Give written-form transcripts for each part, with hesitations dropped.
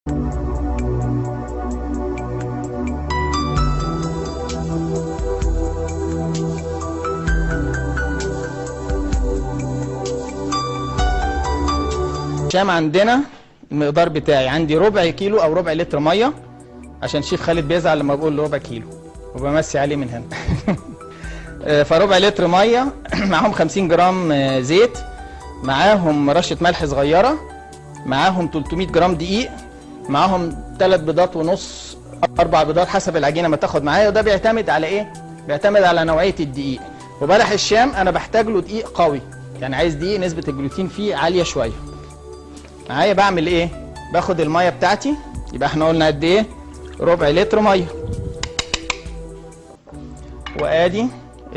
الشام عندنا المقدار بتاعي عندي ربع كيلو او ربع لتر ميه، عشان شيف خالد بيزعل لما بقول ربع كيلو وبمسي عليه من هنا. فربع لتر ميه معاهم 50 جرام زيت، معاهم رشه ملح صغيره، معاهم 300 جرام دقيق، معاهم 3 بيضات ونص 4 بيضات حسب العجينه ما تاخد معايا. وده بيعتمد على ايه؟ بيعتمد على نوعيه الدقيق. وبلح الشام انا بحتاج له دقيق قوي، يعني عايز دقيق نسبه الجلوتين فيه عاليه شويه. معايا بعمل ايه؟ باخد الميه بتاعتي، يبقى احنا قلنا قد ايه؟ ربع لتر ميه. وادي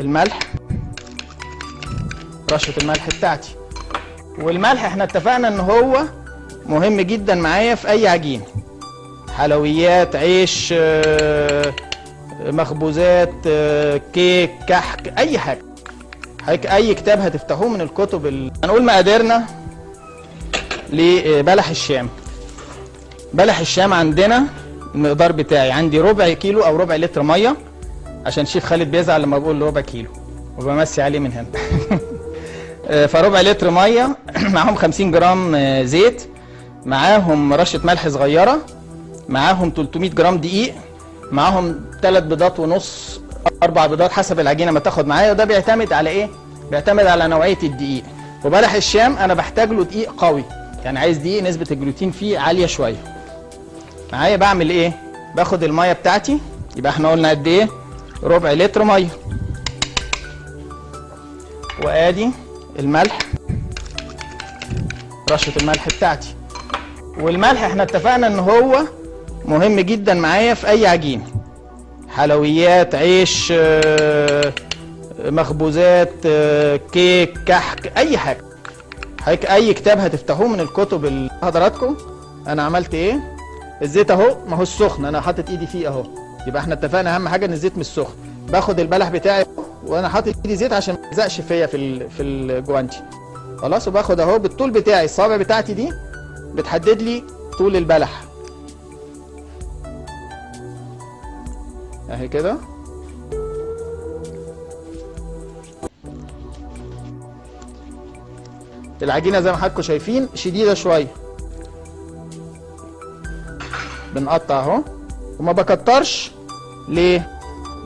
الملح، رشه الملح بتاعتي. والملح احنا اتفقنا ان هو مهم جدا معايا في اي عجين، حلويات، عيش، مخبوزات، كيك، كحك، اي حاجه. اي كتاب هتفتحوه من الكتب هنقول مقاديرنا لبلح الشام. بلح الشام عندنا المقدار بتاعي عندي ربع كيلو او ربع لتر ميه، عشان شيف خالد بيزعل لما بقول ربع كيلو وبمسي عليه من هنا. فربع لتر ميه معاهم 50 جرام زيت، معاهم رشه ملح صغيره، معاهم 300 جرام دقيق، معاهم 3 بيضات ونص 4 بيضات حسب العجينه ما تاخد معايا. وده بيعتمد على ايه؟ بيعتمد على نوعيه الدقيق. وبلح الشام انا بحتاج له دقيق قوي، يعني عايز دقيق نسبه الجلوتين فيه عاليه شويه. معايا بعمل ايه؟ باخد الميه بتاعتي، يبقى احنا قلنا قد ايه؟ ربع لتر ميه. وادي الملح، رشه الملح بتاعتي. والملح احنا اتفقنا ان هو مهم جدا معايا في اي عجين، حلويات، عيش، مخبوزات، كيك، كحك، اي حاجه. اي كتاب هتفتحوه من الكتب حضراتكم. انا عملت ايه؟ الزيت اهو، ما هو السخن انا حاطط ايدي فيه اهو، يبقى احنا اتفقنا اهم حاجه ان الزيت مش سخن. باخد البلح بتاعي وانا حاطط ايدي زيت عشان ما يلزقش فيا في الجوانتي. خلاص. وباخد اهو بالطول بتاعي، الصوابع بتاعتي دي بتحدد لي طول البلح اهي كده. العجينه زي ما حضراتكم شايفين شديده شويه، بنقطع اهو وما بكترش. ليه؟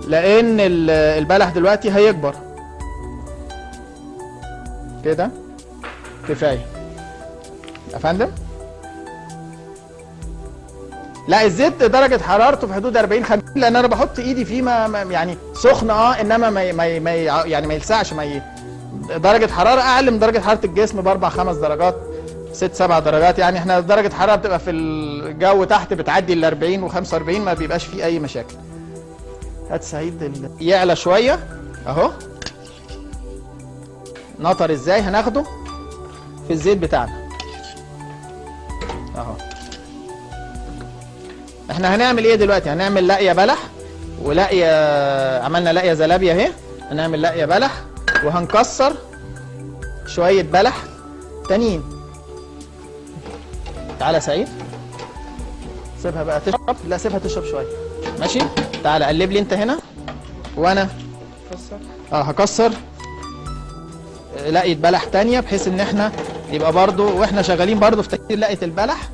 لان البلح دلوقتي هيكبر كده. كفايه يا فندم. لا، الزيت درجه حرارته في حدود 40 50، لان انا بحط ايدي فيه ما يعني سخن انما ما يعني ما يلسعش. درجه حراره اعلى من درجه حراره الجسم ب4 5 درجات، 6 7 درجات. يعني احنا درجه حراره بتبقى في الجو تحت بتعدي ال 40 و45، ما بيبقاش فيه اي مشاكل. هات سعيد يعلى شويه اهو. نطر ازاي؟ هناخده في الزيت بتاعنا اهو. احنا هنعمل ايه دلوقتي؟ هنعمل لاقيه بلح ولاقيه، عملنا لاقيه زلابيه اهي. هنعمل لاقيه بلح وهنكسر شويه بلح تانيين. تعالى سعيد، سيبها بقى تشرب. لا، سيبها تشرب شويه. ماشي. تعالى قلب لي انت هنا وانا هكسر لاقيه بلح تانيه، بحيث ان احنا يبقى برضو واحنا شغالين برضو في تكسير لاقيه البلح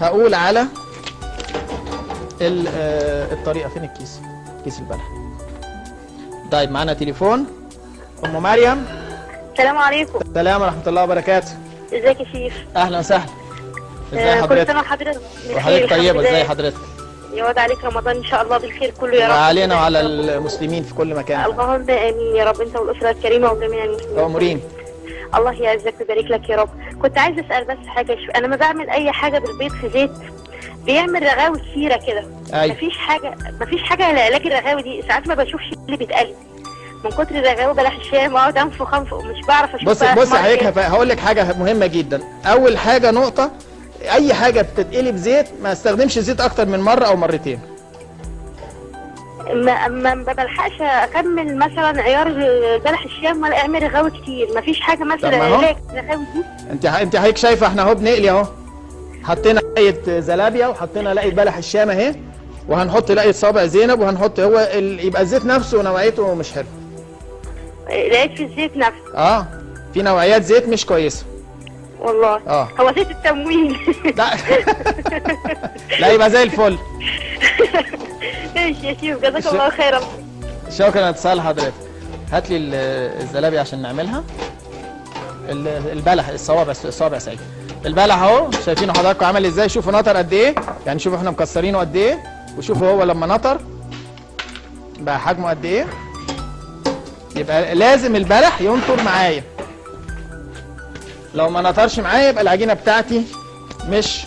هقول على الطريقه. فين الكيس؟ كيس البلح. طيب معانا تليفون. ام مريم. السلام عليكم. السلام ورحمه الله وبركاته. ازيك يا شيف؟ اهلا وسهلا. ازي حضرتك؟ كل سنه وحضرتك وحضرتك طيبه. ازي حضرتك؟ يعود عليك رمضان ان شاء الله بالخير كله يا رب. وعلينا وعلى المسلمين في كل مكان. اللهم امين يا رب، انت والاسره الكريمه وجميع المسلمين. مأمورين. الله يعزك ويبارك لك يا رب. كنت عايزه اسال بس حاجه، انا لما بعمل اي حاجه بالبيض في زيت بيعمل رغاوي كتيره كده. مفيش حاجه لعلاج الرغاوي دي. ساعات ما بشوفش اللي بيتقال من كتر الرغاوي. بلح الشام اقعد انفخ مش بعرف اشوف. بصي هقول لك حاجه مهمه جدا. اول حاجه نقطه، اي حاجه بتتقلي بزيت ما استخدمش زيت اكتر من مره او مرتين. ما بلحقش اكمل مثلا عيار بلح الشام ولا اعمل رغاوي كتير. مفيش حاجه مثلا علاج الرغاوي دي. انت حضرتك شايفه احنا اهو بنقلي اهو. حطينا لقية زلابيا وحطينا لقية بلح الشام اهي، وهنحط لقية صابع زينب، وهنحط يبقى الزيت نفسه نوعيته مش حلو. لقيت في الزيت نفسه. في نوعيات زيت مش كويسه والله. هو زيت التموين. لا. لا يبقى زي الفل. ماشي يا شيخ، جزاك الله خيرا. شكرا على اتصال حضرتك. هات لي الزلابيا عشان نعملها. البلح الصوابع سعيد. البلح اهو شايفينه حضراتكم عمل ازاي، شوفوا نطر قد ايه، يعني شوفوا احنا مكسرينه قد ايه، وشوفوا هو لما نطر بقى حجمه قد ايه. يبقى لازم البلح ينطر معايا، لو ما نطرش معايا يبقى العجينه بتاعتي مش